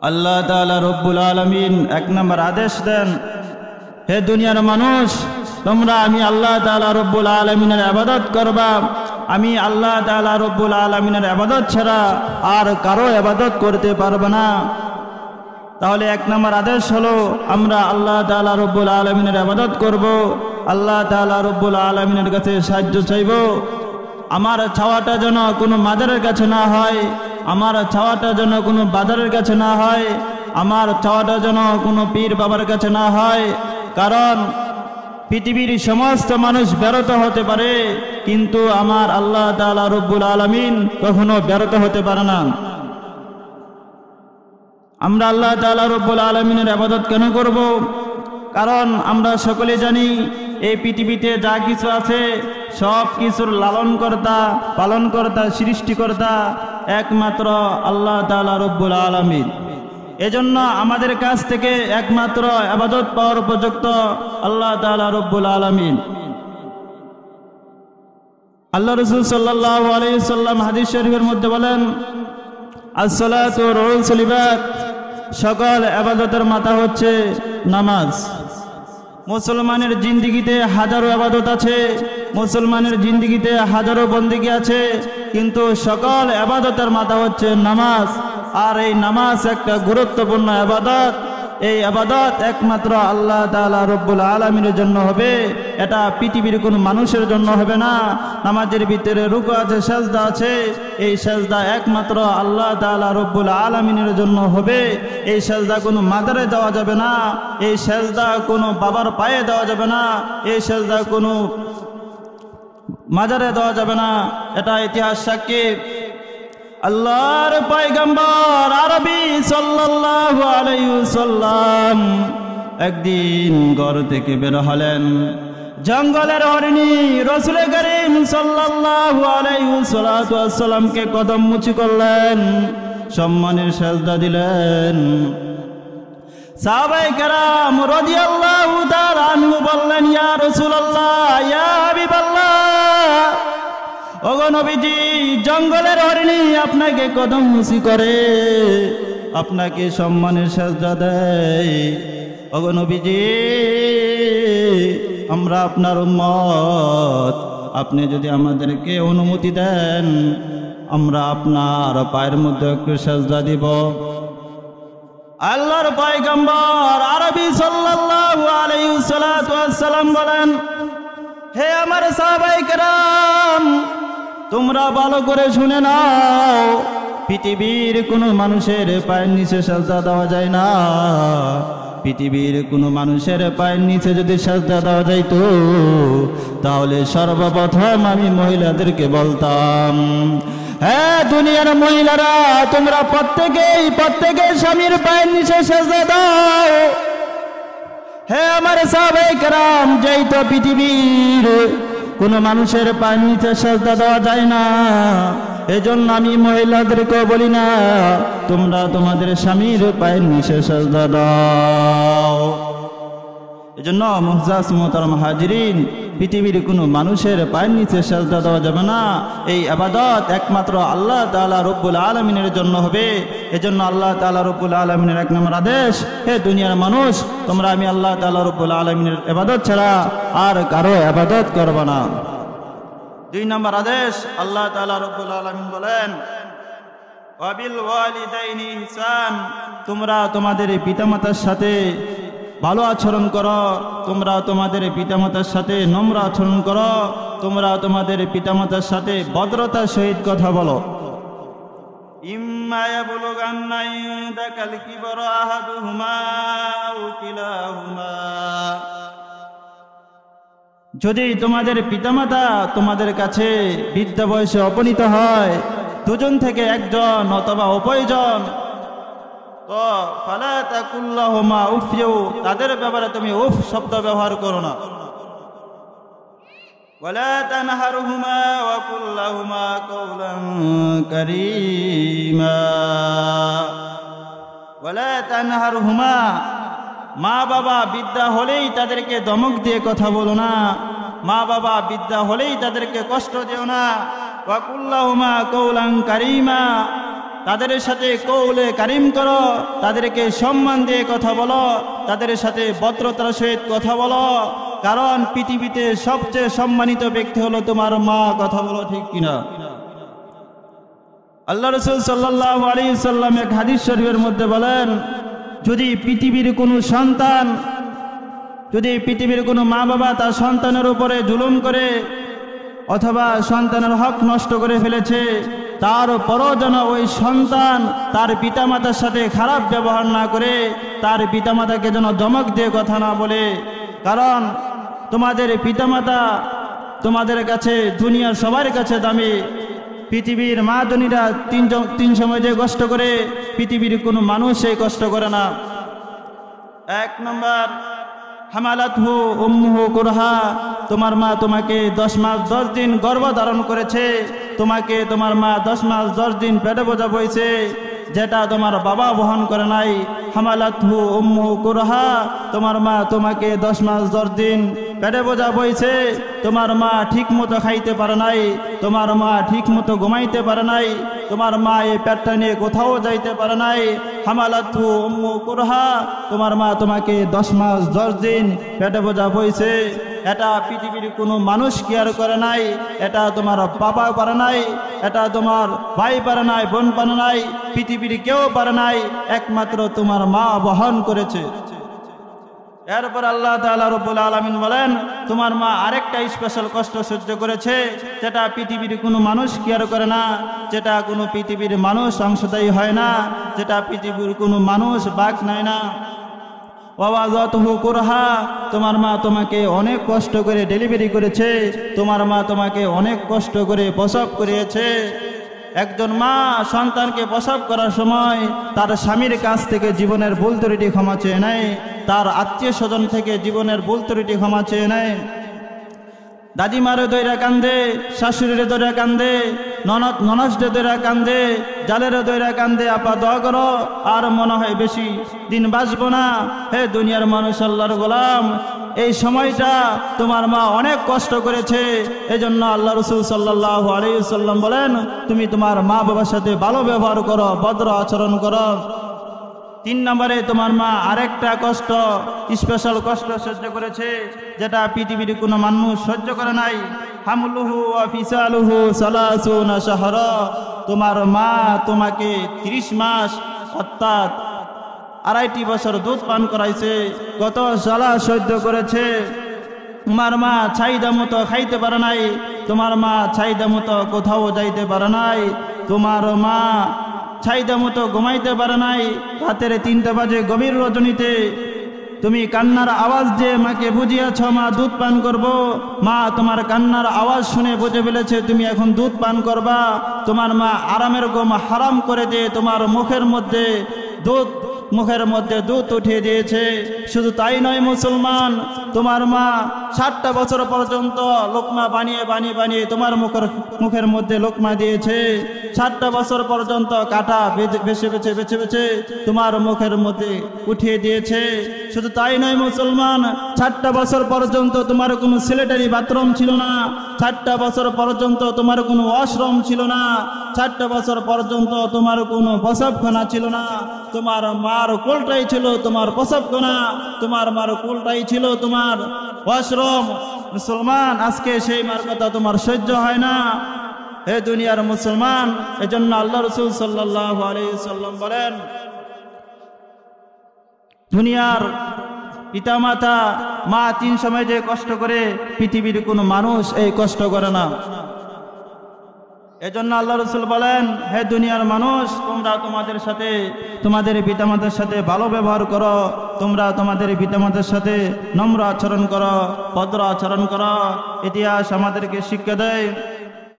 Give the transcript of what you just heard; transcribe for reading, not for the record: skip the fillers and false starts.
আল্লাহ তাআলা রব্বুল আলামিন এক নম্বর আদেশ দেন, হে দুনিয়ার মানুষ, তোমরা আমি আল্লাহ তাআলা রব্বুল আলামিনের ইবাদত করবা। আমি আল্লাহ তাআলা রব্বুল আলামিনের ইবাদত ছাড়া আর কারো ইবাদত করতে পারবে না। তাহলে এক নম্বর আদেশ হলো আমরা আল্লাহ তাআলা রব্বুল আলামিনের ইবাদত করব, আল্লাহ তাআলা রব্বুল আলামিনের কাছে সাহায্য চাইব। আমার চাওয়াটা যেন কোনো মাজারের কাছে না হয়, আমার চাওয়াটা যেন কোনো বাজারের কাছে না হয়, আমার চাওয়াটা যেন কোনো পীর বাবার কাছে না হয়। কারণ পৃথিবীর সমস্ত মানুষ ব্যর্থ হতে পারে, কিন্তু আমার আল্লাহ তাআলা রব্বুল আলামিন কখনো ব্যর্থ হতে পারে না। আমরা আল্লাহ তাআলা রব্বুল আলামিনের ইবাদত কেন করব? কারণ আমরা সকলে জানি এই পৃথিবীতে যা কিছু আছে সব কিছুর লালনকর্তা, পালনকর্তা, সৃষ্টিকর্তা একমাত্র আল্লাহ তাআলা রব্বুল আলামিন। এজন্য আমাদের কাছ থেকে একমাত্র ইবাদত পাওয়ার উপযুক্ত আল্লাহ তাআলা রব্বুল আলামিন। আল্লাহ রাসূল সাল্লাল্লাহু আলাইহি সাল্লাম হাদিস শরীফের মধ্যে বলেন, আসসালাতু রুসুল ইবাদ, সকল ইবাদতের মাথা হচ্ছে নামাজ। মুসলমানের জিন্দেগিতে হাজারো ইবাদত আছে, মুসলমানের জিন্দেগিতে হাজারো বন্দেগী আছে, কিন্তু সকল ইবাদতের মাথা হচ্ছে নামাজ। আর এই নামাজ একটা গুরুত্বপূর্ণ ইবাদত। এই ইবাদত একমাত্র আল্লাহ তাআলা রব্বুল আলামিনের জন্য হবে, এটা পৃথিবীর কোনো মানুষের জন্য হবে না। নামাজের ভিতরে রুকু আছে, সাজদা আছে, এই সাজদা একমাত্র আল্লাহ তাআলা রব্বুল আলামিনের জন্য হবে। এই সাজদা কোনো মাজারে দেওয়া যাবে না, এই সাজদা কোনো বাবার পায়ে দেওয়া যাবে না, এই সাজদা কোনো মাজারে দেওয়া যাবে না। এটা ইতিহাস সাক্ষী। আল্লাহর পয়গম্বর আরবি সাল্লাল্লাহু আলাইহি ওয়াসাল্লাম একদিন ঘর থেকে বের হলেন। জঙ্গলের হরিণী রাসূল করিম সাল্লাল্লাহু আলাইহি ওয়াসাল্লামকে কদম মুচি করলেন, সম্মানের সাজদা দিলেন। সাহাবায়ে কেরাম রাদিয়াল্লাহু তাআলা আনহু বললেন, ইয়া রাসূলুল্লাহ, ইয়া হাবিবাল্লাহ, ওগো নবীজি, জঙ্গলের হরিণী আপনাকে কদম মুচি করে, আপনাকে সম্মানের সাজদা দেয়। ওগো নবীজি, আমরা আপনার উম্মত, আপনি যদি আমাদেরকে অনুমতি দেন আমরা আপনার পায়ের মধ্যে একটু সাজদা দিব। আল্লাহর পয়গম্বর আরবি সাল্লাল্লাহু আলাইহি ওয়াসাল্লাম বলেন, হে আমার সাহাবায়ে কেরাম, তোমরা ভালো করে শুনে নাও, পৃথিবীর কোনো মানুষের পায়ের নিচে সাজদা দেওয়া যায় না। পৃথিবীর কোনো মানুষের পায়ের নিচে যদি সাজদা দেওয়া যাইতো তাহলে সর্বপ্রথম আমি মহিলাদেরকে বলতাম, হ্যাঁ দুনিয়ার মহিলারা, তোমরা প্রত্যেকে স্বামীর পায়ের নিচে সাজদা দাও। হে আমার সাহাবায়ে কেরাম, যেই তো পৃথিবীর কোনো মানুষের পায়ের নিচে সাজদা দেওয়া যায় না, এজন্য আমি মহিলাদেরকেও বলি না তোমরা তোমাদের স্বামীর পায়ের নিচে সাজদা দাও। এজন্য মুআজ্জাজ মুহতারাম হাজিরিন, পৃথিবীর কোনো মানুষের পায়ের নিচে সাজদা দেওয়া যাবে না। এই ইবাদত একমাত্র আল্লাহ তাআলা রব্বুল আলামিনের জন্য হবে। এজন্য আল্লাহ তাআলা রব্বুল আলামিনের এক নম্বর আদেশ, হে দুনিয়ার মানুষ, তোমরা আমি আল্লাহ তাআলা রব্বুল আলামিনের ইবাদত ছাড়া আর কারো ইবাদত করবে না। দুই নম্বর আদেশ, আল্লাহ তাআলা রব্বুল আলামিন বলেন, ওয়াবিল ওয়ালিদাইনি ইহসান, তোমরা তোমাদের পিতামাতার সাথে ভালো আচরণ করো, তোমরা তোমাদের পিতামাতার সাথে নম্র আচরণ করো, তোমরা তোমাদের পিতামাতার সাথে ভদ্রতার সহিত কথা বলো। ইম্মা ইয়াবলুগান্না ইনদাকাল কিবরা আহাদুহুমা আও কিলাহুমা, যদি তোমাদের পিতামাতা তোমাদের কাছে বৃদ্ধা বয়সে উপনীত হয়, দুজন থেকে একজন অথবা উভয়জন, তো ফালা তাকুল্লাহুমা উফিউ, তাদের ব্যাপারে তুমি উফ শব্দ ব্যবহার করো না। ওয়ালা তানহারহুমা ওয়া কুল্লাহুমা কাওলান কারীমা, ওয়ালা তানহারহুমা, মা বাবা বিদ্যা হলেই তাদেরকে ধমক দিয়ে কথা বলো না, মা বাবা বিদ্যা হলেই তাদেরকে কষ্ট দিও না। ওয়া কুল্লাহুমা কাওলান কারীমা, তাদের সাথে কৌলে কারিম করো, তাদেরকে সম্মান দিয়ে কথা বলো, তাদের সাথে ভদ্রতার সহিত কথা বলো, কারণ পৃথিবীতে সবচেয়ে সম্মানিত ব্যক্তি হলো তোমার মা। কথা বলো ঠিক কিনা? আল্লাহ রাসূল সাল্লাল্লাহু আলাইহি সাল্লাম এক হাদিস শরীফের মধ্যে বলেন, যদি পৃথিবীর কোনো মা বাবা তার সন্তানের উপরে জুলুম করে অথবা সন্তানের হক নষ্ট করে ফেলেছে, তারপরও যেন ওই সন্তান তার পিতামাতার সাথে খারাপ ব্যবহার না করে, তার পিতামাতাকে যেন ধমক দিয়ে কথা না বলে। কারণ তোমাদের পিতামাতা তোমাদের কাছে দুনিয়ার সবার কাছে দামি। পৃথিবীর মা জনীরা তিন সময় যে কষ্ট করে, পৃথিবীর কোনো মানুষ সেই কষ্ট করে না। 1 নম্বর, হামালাতহু উম্মুহু কুরহা, তোমার মা তোমাকে 10 মাস 10 দিন গর্ভধারণ করেছে, তোমাকে তোমার মা 10 মাস 10 দিন পেটে বোঝা বইছে, যেটা তোমার বাবা বহন করে নাই। হামালাতহু উম্মুহু কুরহা, তোমার মা তোমাকে 10 মাস 10 দিন পেটে বোঝা বইছে, তোমার মা ঠিক মতো খাইতে পারে নাই, তোমার মা ঠিক মতো ঘুমাইতে পারে নাই, তোমার মা এই পেটটা নিয়ে কোথাও যাইতে পারে নাই। হামালাতহু উম্মুহু কুরহা, তোমার মা তোমাকে 10 মাস 10 দিন পেটে বোঝা বইছে। এটা পৃথিবীর কোনো মানুষ কেয়ার করে নাই, এটা তোমার বাবা পারে নাই, এটা তোমার ভাই পারে নাই, বোন পারে নাই, পৃথিবীর কেউ পারে নাই, একমাত্র তোমার মা বহন করেছে। এরপর আল্লাহ তাআলা রব্বুল আলামিন বলেন, তোমার মা আরেকটা স্পেশাল কষ্ট সহ্য করেছে, যেটা পৃথিবীর কোনো মানুষ কেয়ার করে না, যেটা কোনো পৃথিবীর মানুষ অংশদায়ী হয় না, যেটা পৃথিবীর কোনো মানুষ বাক নেয় না। ওয়াওয়াযাতুহু কুরহা, তোমার মা তোমাকে অনেক কষ্ট করে ডেলিভারি করেছে, তোমার মা তোমাকে অনেক কষ্ট করে প্রসব করিয়েছে। একজন মা সন্তানকে প্রসব করার সময় তার স্বামীর কাছ থেকে জীবনের ভুল ত্রুটি ক্ষমা চেয়ে নেয়, তার আত্মীয় স্বজন থেকে জীবনের ভুল ত্রুটি ক্ষমা চেয়ে নেয়। দাদিমারে দইরা কান্দে, শাশুড়িরে দইরা কান্দে, ননদে দইরা কান্দে, জালের দইরা কান্দে, আপা দোয়া করো, আর মনে হয় বেশি দিন বাঁচবো না। হে দুনিয়ার মানুষ, আল্লাহর গোলাম, এই সময়টা তোমার মা অনেক কষ্ট করেছে। এজন্য আল্লাহ রাসূল সাল্লাল্লাহু আলাইহি ওয়াসাল্লাম বলেন, তুমি তোমার মা বাবার সাথে ভালো ব্যবহার করো, ভদ্র আচরণ করো। 3 নম্বরে, তোমার মা আরেকটা কষ্ট, স্পেশাল কষ্ট সহ্য করেছে, যেটা পৃথিবীর কোনো মানুষ সহ্য করে নাই। হামলুহু ওয়া ফিসালুহু 30 শাহরা, তোমার মা তোমাকে 30 মাস অর্থাৎ 2.5 বছর দুধ পান করাইছে, কত জ্বালা সহ্য করেছে। তোমার মা চাহিদা মতো খাইতে পারে নাই, তোমার মা চাহিদা মতো কোথাও যাইতে পারে নাই, তোমার মা চাহিদা মতো ঘুমাইতে পারে নাই। রাতের 3টা বাজে গভীর রজনীতে তুমি কান্নার আওয়াজ দিয়ে মাকে বুঝিয়েছ মা দুধ পান করব, মা তোমার কান্নার আওয়াজ শুনে বুঝে ফেলেছে তুমি এখন দুধ পান করবা। তোমার মা আরামের ঘুম হারাম করে দিয়ে তোমার মুখের মধ্যে দুধ উঠিয়ে দিয়েছে। শুধু তাই নয় মুসলমান, তোমার মা 60টা বছর পর্যন্ত লোকমা বানিয়ে তোমার মুখের মধ্যে লোকমা দিয়েছে। 60টা বছর পর্যন্ত কাটা বেছে তোমার মুখের মধ্যে উঠিয়ে দিয়েছে। শুধু তাই নয় মুসলমান, 60টা বছর পর্যন্ত তোমার কোনো স্যানিটারি বাথরুম ছিল না, 60টা বছর পর্যন্ত তোমার কোনো ওয়াশরুম ছিল না, 60টা বছর পর্যন্ত তোমার কোনো প্রসবখানা ছিল না। তোমার মার কোলটাই ছিল তোমার প্রসবখানা, তোমার মার কোলটাই ছিল তোমার ওয়াশরুম। মুসলমান, আজকে সেই মার কথা তোমার সহ্য হয় না। হে দুনিয়ার মুসলমান, এজন্য আল্লাহ রাসূল সাল্লাল্লাহু আলাইহি ওয়াসাল্লাম বলেন, দুনিয়ার পিতামাতা মা 3 সময় যে কষ্ট করে, পৃথিবীর কোনো মানুষ এই কষ্ট করে না। এজন্য আল্লাহ রাসূল বলেন, হে দুনিয়ার মানুষ, তোমরা তোমাদের পিতামাতার সাথে ভালো ব্যবহার করো, তোমরা তোমাদের পিতামাতার সাথে নম্র আচরণ করো, ভদ্র আচরণ করো। ইতিহাস আমাদেরকে শিক্ষা দেয়,